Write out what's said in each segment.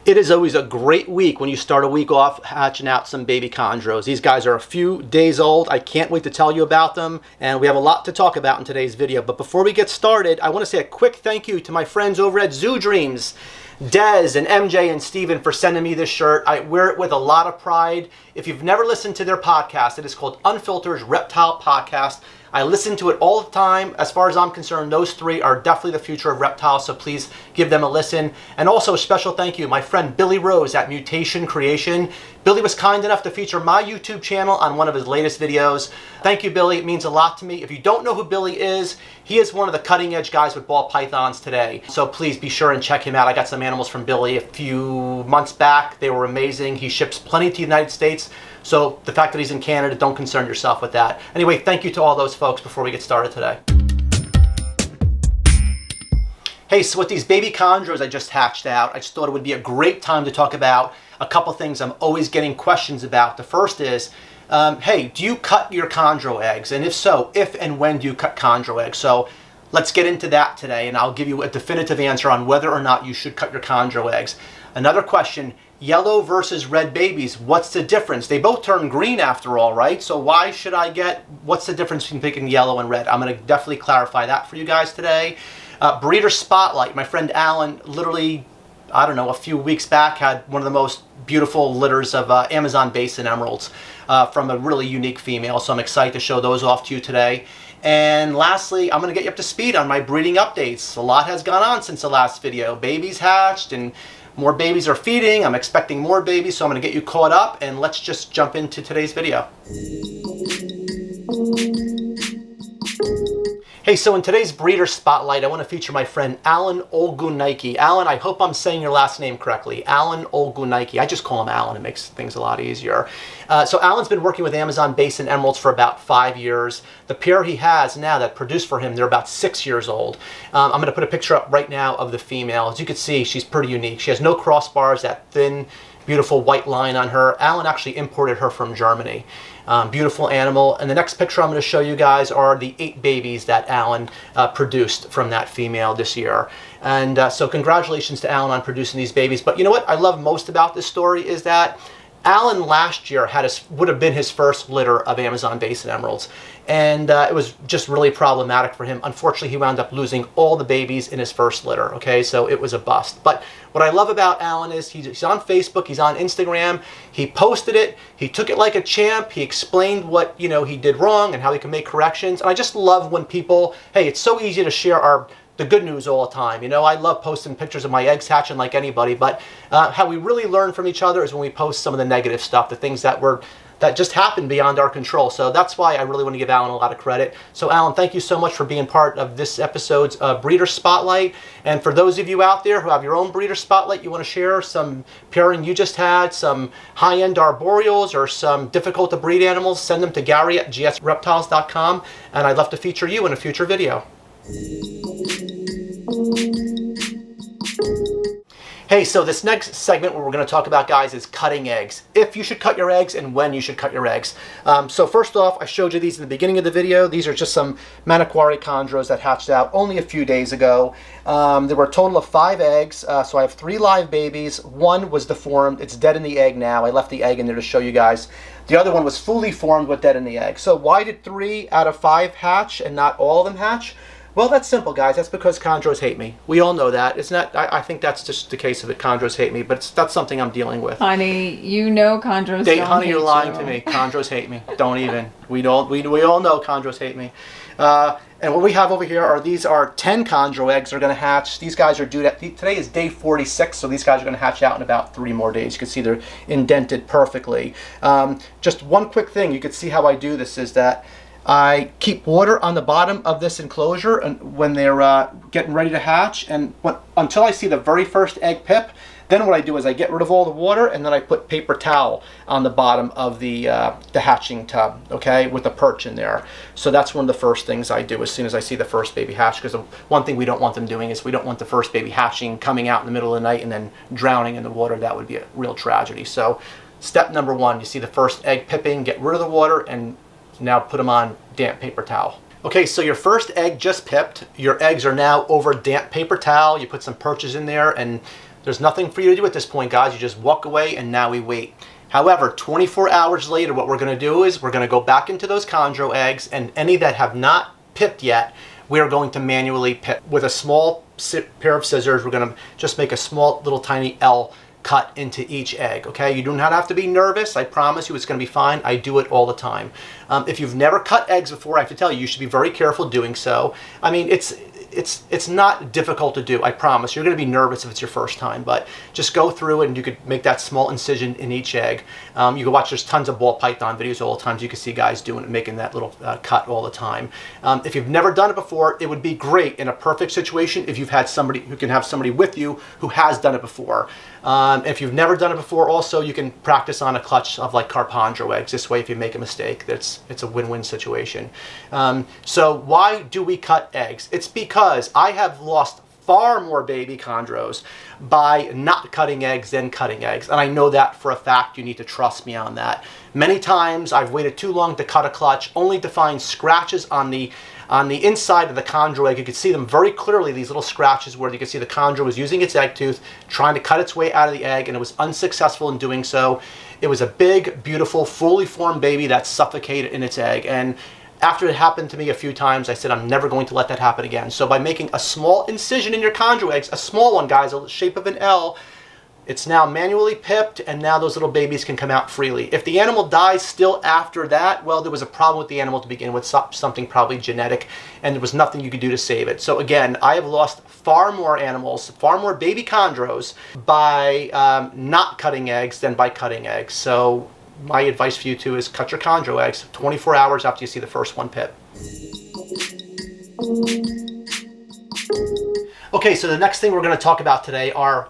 It is always a great week when you start a week off hatching out some baby chondros. These guys are a few days old. I can't wait to tell you about them, and we have a lot to talk about in today's video. But before we get started, I want to say a quick thank you to my friends over at Zoo Dreams, Dez and MJ and Steven, for sending me this shirt. I wear it with a lot of pride. If you've never listened to their podcast, it is called Unfiltered's Reptile Podcast. I listen to it all the time. As far as I'm concerned, those three are definitely the future of reptiles, so please give them a listen. And also a special thank you, my friend Billy Rose at Mutation Creation. Billy was kind enough to feature my YouTube channel on one of his latest videos. Thank you, Billy. It means a lot to me. If you don't know who Billy is, he is one of the cutting edge guys with ball pythons today. So please be sure and check him out. I got some animals from Billy a few months back. They were amazing. He ships plenty to the United States. So the fact that he's in Canada, don't concern yourself with that. Anyway, thank you to all those folks before we get started today. Hey, so with these baby chondros I just hatched out, I just thought it would be a great time to talk about a couple things I'm always getting questions about. The first is, hey, do you cut your chondro eggs? And if so, if and when do you cut chondro eggs? So let's get into that today, and I'll give you a definitive answer on whether or not you should cut your chondro eggs. Another question, yellow versus red babies, what's the difference? They both turn green after all, right? So why should I what's the difference between picking yellow and red? I'm going to definitely clarify that for you guys today. Breeder Spotlight, my friend Alan, literally, I don't know, a few weeks back had one of the most beautiful litters of Amazon basin emeralds from a really unique female. So I'm excited to show those off to you today. And lastly, I'm going to get you up to speed on my breeding updates. A lot has gone on since the last video. Babies hatched and more babies are feeding. I'm expecting more babies, so I'm going to get you caught up, and let's just jump into today's video. Hey, so in today's Breeder Spotlight, I want to feature my friend Alan Olgunaiki. Alan, I hope I'm saying your last name correctly. Alan Olgunaiki. I just call him Alan. It makes things a lot easier. So Alan's been working with Amazon basin emeralds for about 5 years. The pair he has now that produced for him, they're about 6 years old. I'm going to put a picture up right now of the female. As you can see, she's pretty unique. She has no crossbars, that thin, beautiful white line on her. Alan actually imported her from Germany. Beautiful animal. And the next picture I'm going to show you guys are the 8 babies that Alan produced from that female this year. And so congratulations to Alan on producing these babies. But you know what I love most about this story is that Alan last year would have been his first litter of Amazon basin emeralds, and it was just really problematic for him. Unfortunately, he wound up losing all the babies in his first litter, okay? So it was a bust. But what I love about Alan is he's on Facebook, he's on Instagram, he posted it, he took it like a champ, he explained what, you know, he did wrong and how he can make corrections. And I just love when people, hey, it's so easy to share the good news all the time. You know, I love posting pictures of my eggs hatching like anybody, but how we really learn from each other is when we post some of the negative stuff, the things that just happened beyond our control. So that's why I really want to give Alan a lot of credit. So Alan, thank you so much for being part of this episode's Breeder Spotlight. And for those of you out there who have your own Breeder Spotlight, you want to share some pairing you just had, some high-end arboreals or some difficult to breed animals, send them to Gary at gsreptiles.com, and I'd love to feature you in a future video. Hey, so this next segment what we're going to talk about, guys, is cutting eggs. If you should cut your eggs and when you should cut your eggs. So first off, I showed you these in the beginning of the video. These are just some Manokwari chondros that hatched out only a few days ago. There were a total of 5 eggs, so I have 3 live babies. One was deformed. It's dead in the egg now. I left the egg in there to show you guys. The other one was fully formed but dead in the egg. So why did 3 out of 5 hatch and not all of them hatch? Well, that's simple, guys. That's because chondros hate me. We all know that. It's not. I think that's just the case of it. Chondros hate me, but that's something I'm dealing with. Honey, you know chondros don't hate you. Honey, you're lying to me. Chondros hate me. Don't even. We all know chondros hate me. And what we have over here these are 10 chondro eggs that are going to hatch. These guys are due today is day 46, so these guys are going to hatch out in about 3 more days. You can see they're indented perfectly. Just one quick thing, you can see how I do this is that I keep water on the bottom of this enclosure and when they're getting ready to hatch, and until I see the very first egg pip, then what I do is I get rid of all the water and then I put paper towel on the bottom of the hatching tub, okay, with the perch in there. So that's one of the first things I do as soon as I see the first baby hatch, because the one thing we don't want them doing is we don't want the first baby hatching coming out in the middle of the night and then drowning in the water. That would be a real tragedy. So step number 1, you see the first egg pipping, get rid of the water and now put them on damp paper towel. Okay, so your first egg just pipped. Your eggs are now over damp paper towel. You put some perches in there and There's nothing for you to do at this point, guys. You just walk away, and now we wait. However, 24 hours later, what we're going to do is we're going to go back into those chondro eggs, and any that have not pipped yet, we are going to manually pip. With a small pair of scissors, we're going to just make a small little tiny L cut into each egg, okay? You do not have to be nervous. I promise you it's going to be fine. I do it all the time. If you've never cut eggs before, I have to tell you, you should be very careful doing so. I mean, it's not difficult to do, I promise. You're going to be nervous if it's your first time, but just go through it, and you could make that small incision in each egg. You can watch, there's tons of ball python videos all the time. You can see guys doing it, making that little cut all the time. If you've never done it before, it would be great in a perfect situation if you've had somebody who can have somebody with you who has done it before. If you've never done it before, also you can practice on a clutch of like Carpondro eggs. This way, if you make a mistake, it's a win-win situation. So why do we cut eggs? It's because I have lost far more baby chondros by not cutting eggs than cutting eggs, and I know that for a fact. You need to trust me on that. Many times I've waited too long to cut a clutch, only to find scratches on the inside of the chondro egg. You can see them very clearly, these little scratches where you can see the chondro was using its egg tooth, trying to cut its way out of the egg, and it was unsuccessful in doing so. It was a big, beautiful, fully formed baby that suffocated in its egg. And after it happened to me a few times, I said, I'm never going to let that happen again. So by making a small incision in your chondro eggs, a small one, guys, the shape of an L, it's now manually pipped, and now those little babies can come out freely. If the animal dies still after that, well, there was a problem with the animal to begin with, something probably genetic, and there was nothing you could do to save it. So again, I have lost far more animals, far more baby chondros by not cutting eggs than by cutting eggs. So my advice for you too is cut your chondro eggs 24 hours after you see the first one pip. Okay, so the next thing we're going to talk about today are,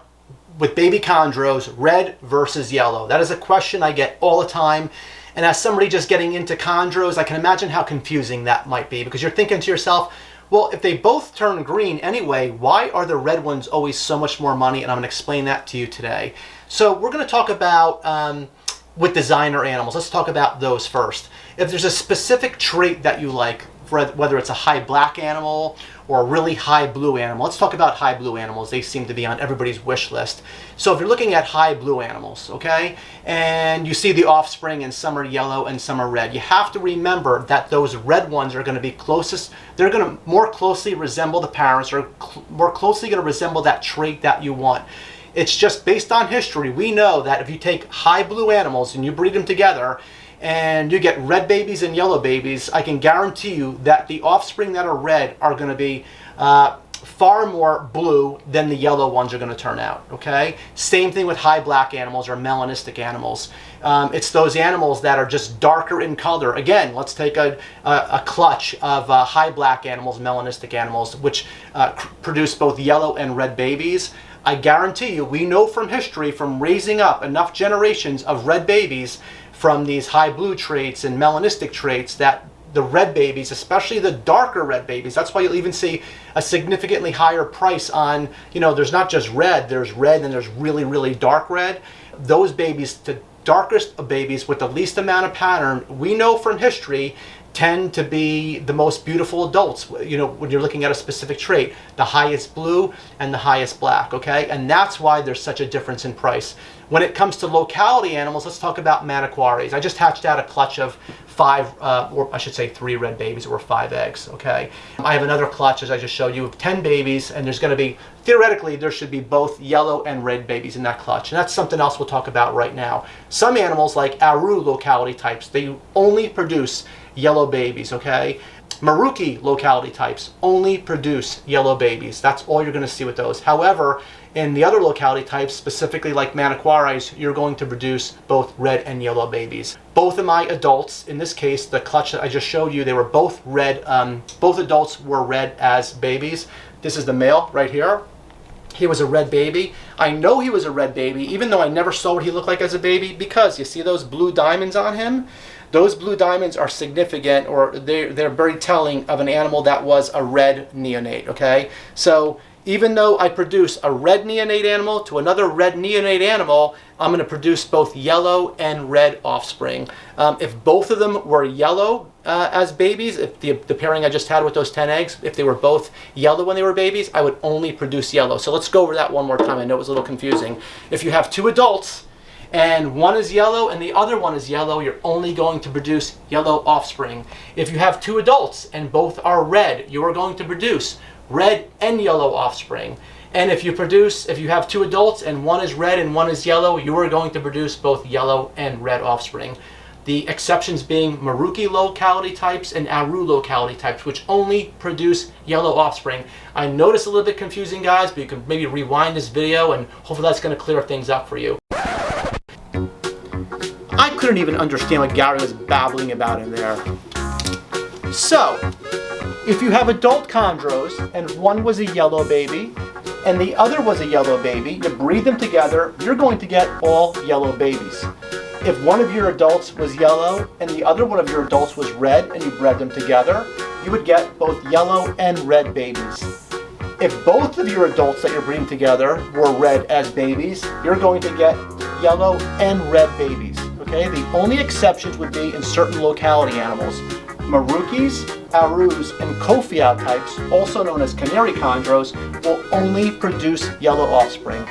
with baby chondros, red versus yellow. That is a question I get all the time. And as somebody just getting into chondros, I can imagine how confusing that might be, because you're thinking to yourself, well, if they both turn green anyway, why are the red ones always so much more money? And I'm going to explain that to you today. So we're going to talk about with designer animals. Let's talk about those first. If there's a specific trait that you like, whether it's a high black animal or a really high blue animal. Let's talk about high blue animals. They seem to be on everybody's wish list. So if you're looking at high blue animals, okay, and you see the offspring and some are yellow and some are red, you have to remember that those red ones are going to be closest, they're going to more closely resemble the parents, or more closely going to resemble that trait that you want. It's just based on history. We know that if you take high blue animals and you breed them together, and you get red babies and yellow babies, I can guarantee you that the offspring that are red are going to be far more blue than the yellow ones are going to turn out, okay? Same thing with high black animals or melanistic animals. It's those animals that are just darker in color. Again, let's take a clutch of high black animals, melanistic animals, which produce both yellow and red babies. I guarantee you, we know from history, from raising up enough generations of red babies from these high blue traits and melanistic traits, that the red babies, especially the darker red babies, that's why you'll even see a significantly higher price on, you know, there's not just red, there's red and there's really, really dark red. Those babies, the darkest of babies with the least amount of pattern, we know from history, tend to be the most beautiful adults, you know, when you're looking at a specific trait, the highest blue and the highest black, okay? And that's why there's such a difference in price. When it comes to locality animals, let's talk about maniquaries. I just hatched out a clutch of 3 red babies, or 5 eggs, okay? I have another clutch, as I just showed you, of 10 babies, and there's going to be, theoretically, there should be both yellow and red babies in that clutch. And that's something else we'll talk about right now. Some animals, like Aru locality types, they only produce yellow babies, okay? Maruki locality types only produce yellow babies. That's all you're going to see with those. However, in the other locality types, specifically like maniquaries, you're going to produce both red and yellow babies. Both of my adults, in this case, the clutch that I just showed you, they were both red. Both adults were red as babies. This is the male right here. He was a red baby. I know he was a red baby, even though I never saw what he looked like as a baby, because you see those blue diamonds on him? Those blue diamonds are significant, or they're very telling of an animal that was a red neonate, okay? So even though I produce a red neonate animal to another red neonate animal, I'm going to produce both yellow and red offspring. If both of them were yellow as babies, if the pairing I just had with those 10 eggs, if they were both yellow when they were babies, I would only produce yellow. So let's go over that one more time. I know it was a little confusing. If you have two adults and one is yellow and the other one is yellow, you're only going to produce yellow offspring. If you have two adults and both are red, you are going to produce red and yellow offspring. And if you have two adults and one is red and one is yellow, you are going to produce both yellow and red offspring. The exceptions being Maruki locality types and Aru locality types, which only produce yellow offspring. I know it's a little bit confusing, guys, but you can maybe rewind this video and hopefully that's going to clear things up for you. I couldn't even understand what Gary was babbling about in there. So, if you have adult chondros and one was a yellow baby and the other was a yellow baby, you breed them together, you're going to get all yellow babies. If one of your adults was yellow and the other one of your adults was red and you bred them together, you would get both yellow and red babies. If both of your adults that you're breeding together were red as babies, you're going to get yellow and red babies. Okay? The only exceptions would be in certain locality animals. Marukis, Arus, and Kofiau types, also known as canary chondros, will only produce yellow offspring.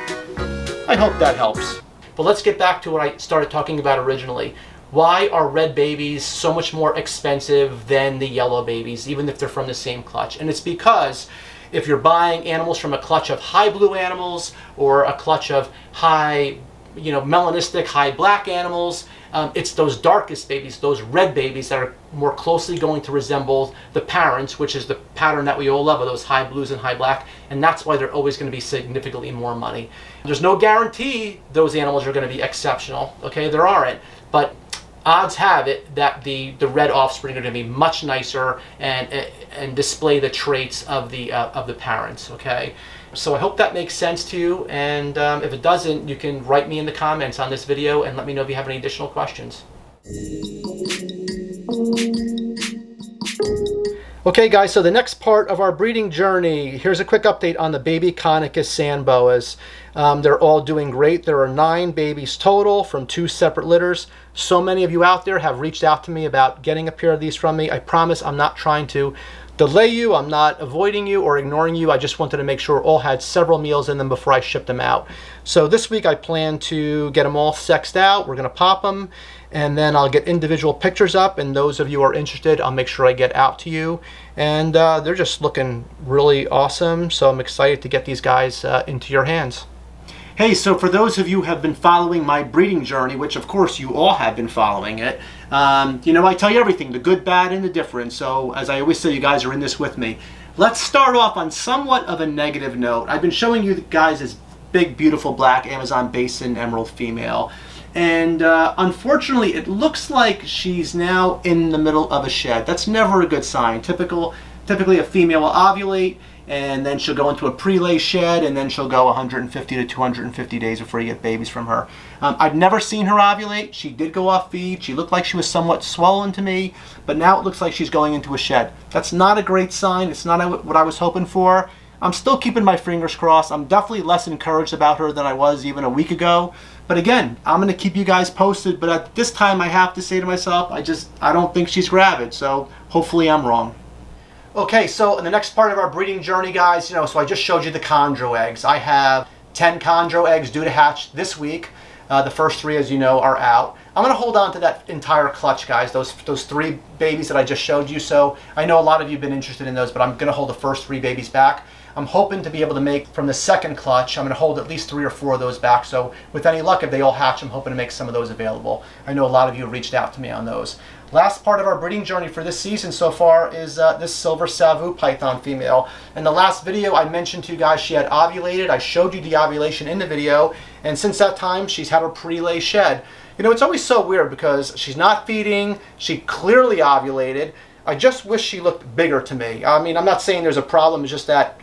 I hope that helps. But let's get back to what I started talking about originally. Why are red babies so much more expensive than the yellow babies, even if they're from the same clutch? And it's because if you're buying animals from a clutch of high blue animals or a clutch of high, melanistic, high black animals, it's those darkest babies, those red babies, that are more closely going to resemble the parents, which is the pattern that we all love, of those high blues and high black, and that's why they're always going to be significantly more money. There's no guarantee those animals are going to be exceptional, okay? There aren't, but odds have it that the red offspring are going to be much nicer and display the traits of the parents, okay? So I hope that makes sense to you, and if it doesn't, you can write me in the comments on this video and let me know if you have any additional questions. Okay guys, so the next part of our breeding journey, here's a quick update on the baby Conicus sand boas. They're all doing great. There are 9 babies total from 2 separate litters. So many of you out there have reached out to me about getting a pair of these from me. I promise I'm not trying to delay you, I'm not avoiding you or ignoring you. I just wanted to make sure all had several meals in them before I shipped them out. So this week I plan to get them all sexed out. We're going to pop them, and then I'll get individual pictures up, and those of you who are interested, I'll make sure I get out to you. And they're just looking really awesome, so I'm excited to get these guys into your hands. Hey, so for those of you who have been following my breeding journey, which of course you all have been following it, I tell you everything, the good, bad, and the different. So as I always say, you guys are in this with me. Let's start off on somewhat of a negative note. I've been showing you guys this big, beautiful black Amazon Basin Emerald female. And unfortunately, it looks like she's now in the middle of a shed. That's never a good sign. Typically a female will ovulate, and then she'll go into a pre-lay shed, and then she'll go 150 to 250 days before you get babies from her. I've never seen her ovulate. She did go off feed. She looked like she was somewhat swollen to me, but now it looks like she's going into a shed. That's not a great sign. It's not what I was hoping for. I'm still keeping my fingers crossed. I'm definitely less encouraged about her than I was even a week ago. But again, I'm going to keep you guys posted. But at this time, I have to say to myself, I don't think she's gravid. So hopefully I'm wrong. Okay, so in the next part of our breeding journey, guys, so I just showed you the chondro eggs. I have 10 chondro eggs due to hatch this week. The first 3, as you know, are out. I'm going to hold on to that entire clutch, guys, those 3 babies that I just showed you. So I know a lot of you have been interested in those, but I'm going to hold the first 3 babies back. I'm hoping to be able to make from the second clutch. I'm going to hold at least 3 or 4 of those back. So with any luck, if they all hatch, I'm hoping to make some of those available. I know a lot of you have reached out to me on those. Last part of our breeding journey for this season so far is this silver Savu python female. In the last video, I mentioned to you guys she had ovulated. I showed you the ovulation in the video, and since that time, she's had her pre-lay shed. It's always so weird because she's not feeding. She clearly ovulated. I just wish she looked bigger to me. I mean, I'm not saying there's a problem. It's just that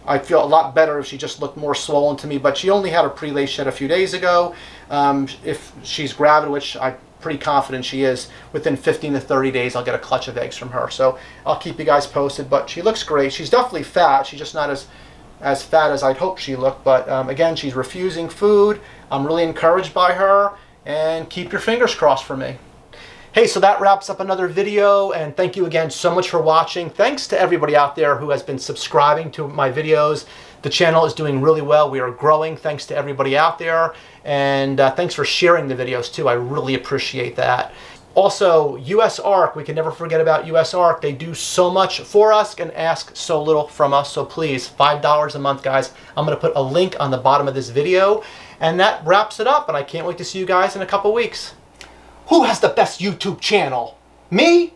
I'd feel a lot better if she just looked more swollen to me. But she only had her pre-lay shed a few days ago. If she's gravid, which I pretty confident she is. Within 15 to 30 days, I'll get a clutch of eggs from her. So I'll keep you guys posted. But she looks great. She's definitely fat. She's just not as fat as I'd hoped she looked. But again, she's refusing food. I'm really encouraged by her. And keep your fingers crossed for me. Hey, so that wraps up another video, and thank you again so much for watching. Thanks to everybody out there who has been subscribing to my videos. The channel is doing really well. We are growing thanks to everybody out there, and thanks for sharing the videos too. I really appreciate that. Also, US ARC, we can never forget about US ARC. They do so much for us and ask so little from us, so please, $5 a month, guys. I'm going to put a link on the bottom of this video, and that wraps it up, and I can't wait to see you guys in a couple weeks. Who has the best YouTube channel? Me